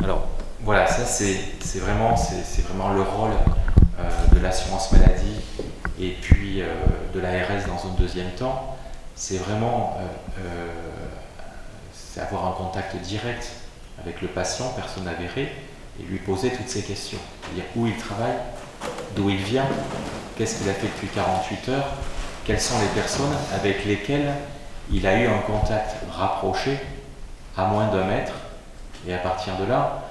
Alors voilà, ça c'est vraiment le rôle de l'assurance maladie et puis de l'ARS dans un deuxième temps. C'est vraiment c'est avoir un contact direct avec le patient, personne avérée, et lui poser toutes ces questions. C'est-à-dire où il travaille, d'où il vient, qu'est-ce qu'il a fait depuis 48 heures, quelles sont les personnes avec lesquelles il a eu un contact rapproché à moins d'1 mètre. Et à partir de là,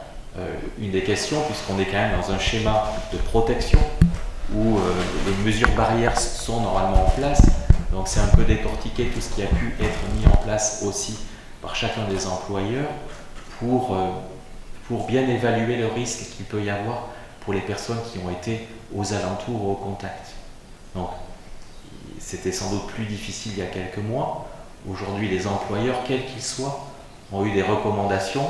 une des questions, puisqu'on est quand même dans un schéma de protection où les mesures barrières sont normalement en place, donc c'est un peu décortiquer tout ce qui a pu être mis en place aussi par chacun des employeurs pour bien évaluer le risque qu'il peut y avoir pour les personnes qui ont été aux alentours ou au contact. Donc, c'était sans doute plus difficile il y a quelques mois. Aujourd'hui, les employeurs, quels qu'ils soient, ont eu des recommandations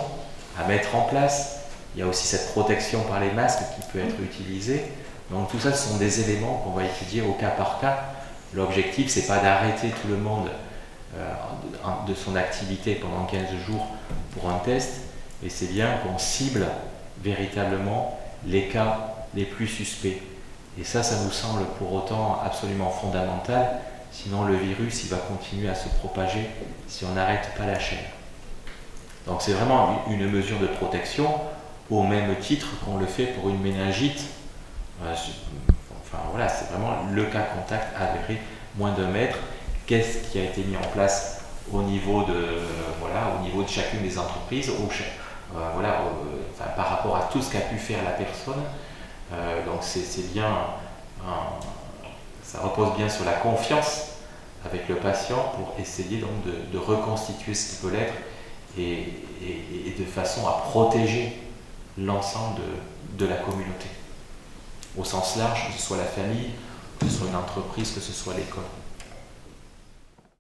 à mettre en place. Il y a aussi cette protection par les masques qui peut être utilisée. Donc tout ça, ce sont des éléments qu'on va étudier au cas par cas. L'objectif, c'est pas d'arrêter tout le monde de son activité pendant 15 jours pour un test, et c'est bien qu'on cible véritablement les cas les plus suspects. Et ça nous semble pour autant absolument fondamental, sinon le virus il va continuer à se propager si on n'arrête pas la chaîne. Donc c'est vraiment une mesure de protection au même titre qu'on le fait pour une méningite. Enfin voilà, c'est vraiment le cas contact avéré, moins d'1 mètre. Qu'est-ce qui a été mis en place au niveau de chacune des entreprises, par rapport à tout ce qu'a pu faire la personne. Donc c'est bien, ça repose bien sur la confiance avec le patient pour essayer donc de reconstituer ce qui peut l'être et de façon à protéger l'ensemble de la communauté, au sens large, que ce soit la famille, que ce soit une entreprise, que ce soit l'école.